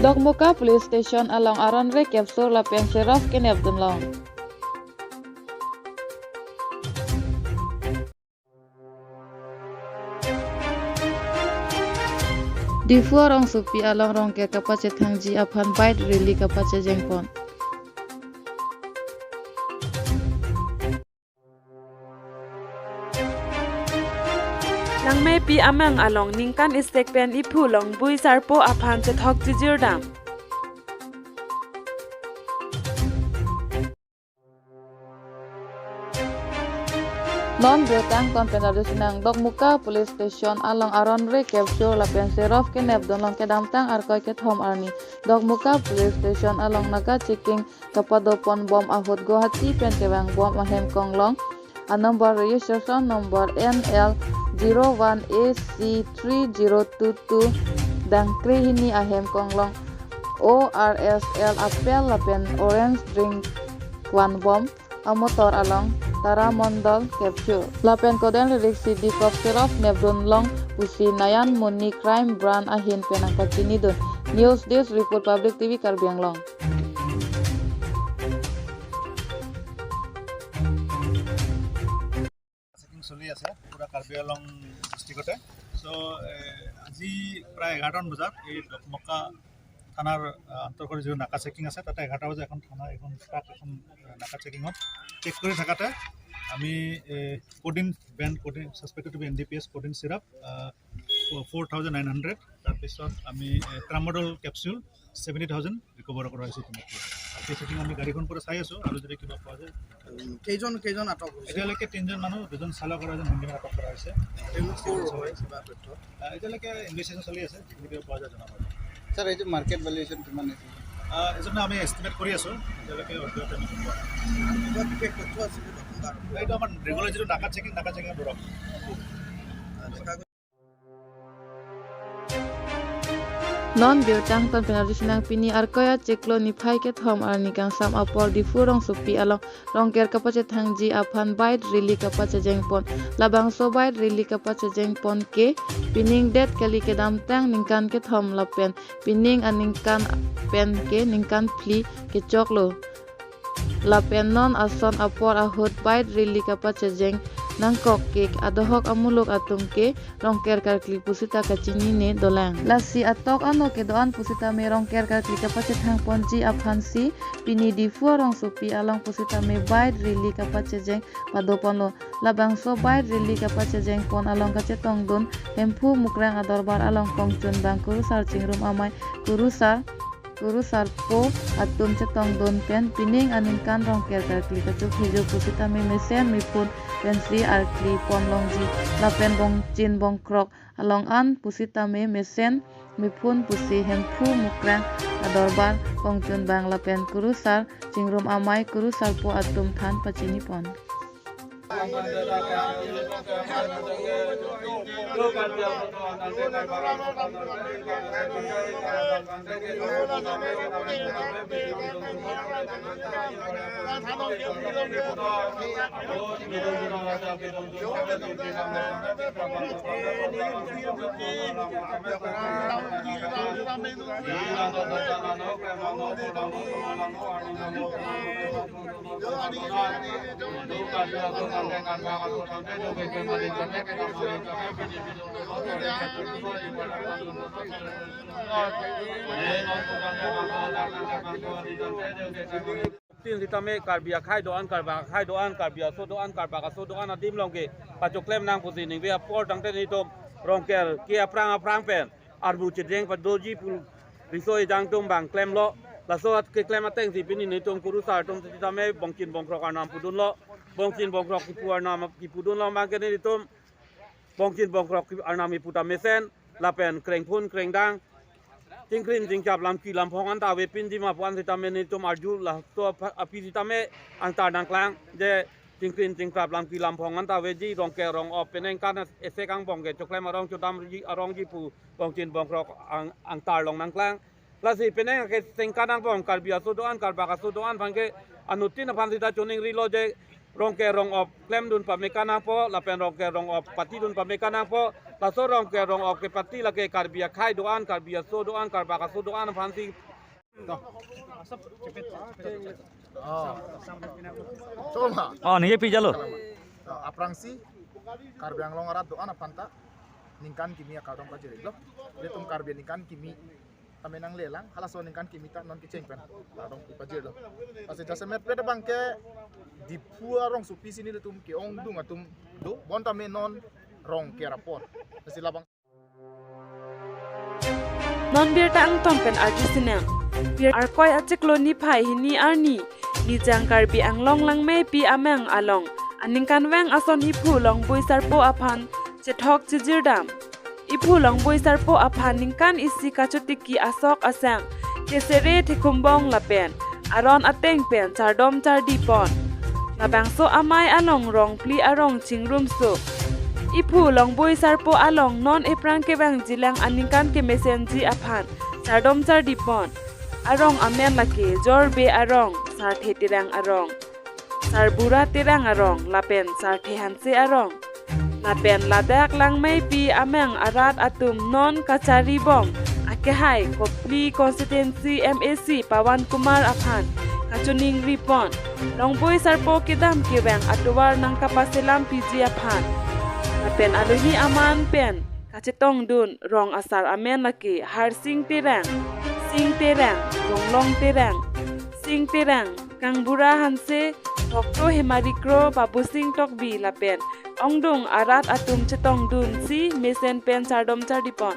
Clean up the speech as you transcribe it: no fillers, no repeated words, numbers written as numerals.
Dogmuka Police Station along Aronre capture lapian seraf kenep dunlong. Di fuarong supi along rongke kapace thangji aphan bite rili kapace jengpon. Nang may pi amang along ningkan istek pen ipu long bui sarpo aphan se thok jijir dam. Non biotang kontenadus nang Dogmuka Police Station along Aronre capture lapian seraf kenep dunlong kedamtang arkoi ke thom arni. Dogmuka Police Station along naga checking kapadopon bom ahut Guwahati pen kewang bom ahem konglong. A number registration number NL 01AC3022 dang krihini ahem konglong ORSL apel lapen orange drink one bomb a motor along Tara Mondol capture lapen koden riksi di kop seraf nebdun long usi nayan muni crime brand ahin penang pacini dun news desk report public TV Karbiang long. চলি আছে পুরা কাৰ্বি আংলং ডিষ্ট্ৰিক্টতে সো আজি প্ৰায় 11টা বজাত এই ডকমকা থানাৰ অন্তৰ্গত যে নাকা চেকিং আছে তাতে 11টা বজাত এখন থানা এখন ষ্টাফ এখন নাকা চেকিঙত চেক কৰি থাকাতে আমি codeine brand codeine suspected to be NDPS codeine syrup 4900 তাৰপিছত আমি ট্ৰামাডল কেপচুল 70000 ৰিকভাৰ কৰা হৈছে এই চেকিং আমি গাড়ীখন পুৰা চাই আছো আৰু যদি কিবা পোৱা যায় কেইজন আটক হৈছে এতিয়ালৈকে 3জন মানুহ দুজন চালক আৰু এজন হেণ্ডিমেন আটক কৰা হৈছে এতিয়ালৈকে ইনভেষ্টিগেশ্যন চলি আছে ভিডিঅ' পোৱা যায় জনাব স্যাৰ এই যে মাৰ্কেট ভ্যালুয়েশন কিমান আছে এজন্য আমি এস্টিমেট কৰি আছো এতিয়ালৈকে অধ্যয়ন এইটো আমাৰ ৰেগুলাৰ যিটো নাকা চেকিং ধৰক Non biotang kontenadus nang pini arkoya ceklo ni phai ke thom arni kang sam apor di furong supi along rongker kapace thangji aphan bite rili kapace jengpon labang so bite rili kapace jengpon ke pining det kali ke damtang ningkan ke thom lapen pining aningkan pen ke ningkan pli ke choklo lapen non ason apor ahut bite rili kapace jeng nangkok kek adohok amulok atum ke rongker kar kli pusita kacini ne dolang lasi atok ano ke doan pusita me rongker kar kli kapace thang ponji aphansi pini di fuarong supi along pusita me bite rili kapace jeng padopono labang so bite rili kapace jeng pon along kace tongdon hempu mukrang adorbar along kongchun bang kuru sar chingrum amai Guru sarpo atum cetong don pen pining aningkan rongker kar kli kacuk hijo pusita me mesen mi pun pensri arkli pon longji lapen bong chin bong krok along an pusita me mesen mi pun pusi hempu mukrang adorbar kongchun bang lapen kurusar chingrum amai kurusar po atum than pacini pon tin sitame karbia khai doan karbia so doan karba ka so doan adim longke pachoklem nang pusi ning bia por tangte ni to rongkel kia prang pen arbu chedeng padoji pul risoi jang tum bang klem lo la so at ke klem ateng si pini ni tum kurusar tum sitame bongkin bongkrok anam pudun lo bongkin bongkrok ki puarnam ki pudun lo mang ke ni tum bongkin bongkrok ki anam mi puta mesen lapen kreng pun kreng dang tingkrin tingkap lam ki lam phongan ta we pin di ma puan sitame ni tum arju la to api sitame ang ta dang klang je tingkrin tingkap lam ki lam phongan ta we ji rong ke rong op peneng kan ese kang bong ke choklem arong chodam ji arong ji pu bongkin bongkrok ang tar long nang klang la si peneng ke sengkadang bong karbia so doan karba ka so doan phang ke anutin phan sita choning ri lo je rong ke rong op klem dun pa mekana po la pen rong ke rong op pati dun pa mekana po la so rong ke rong ok ke pati la ke karbia khai doan karbia so doan karba ka so doan phan si Oh, nih pi jalo. Aprangsi karbiang long arat doan apanta ningkan kimia kadong pajeri lo letum karbian ningkan kimi tamenang lelang halaso ningkan kimi ta non kiceng pen kadong pajeri lo pasti jasa met pede bangke di pua rong supi sini letum ke ong dung atum do bon tame non rong ke rapor pasti labang non bir ta ang tom pen artisinang bir arkoi acheklo ni phai hini arni ni jangkar bi ang long lang me pi amang along aningkan weng ason ipu long bui sarpo aphan chethok chijirdam ipu long bui sarpo aphan ningkan isi kachotiki asok asang kesere thikumbong lapen aron ateng pen chardom chardi pon labang so amai along rong pli arong chingrum so ipu long bui sarpo along non eprang ke bang jilang aningkan ke mesenji aphan chardom chardi pon arong amen lake jorbe arong sar thetirang arong Sarbura tirang arong lapen sar thehanse arong lapen ladak lang may pi amang arat atum non kachari bom akehai kopli constituency MAC Pawan Kumar aphan kachuning ripon longboy sarpo kidam kiwang atuwar nang kapasilam PG aphan lapen aluhi aman pen kachetong dun rong asar amen laki har sing terang longlong terang sing terang kang bura hanse Tokto Hemarikro Babu Singh Tokbi Lapen Ongdung Arat Atum Chetong Dun Si Mesen Pen Chardom Chardipon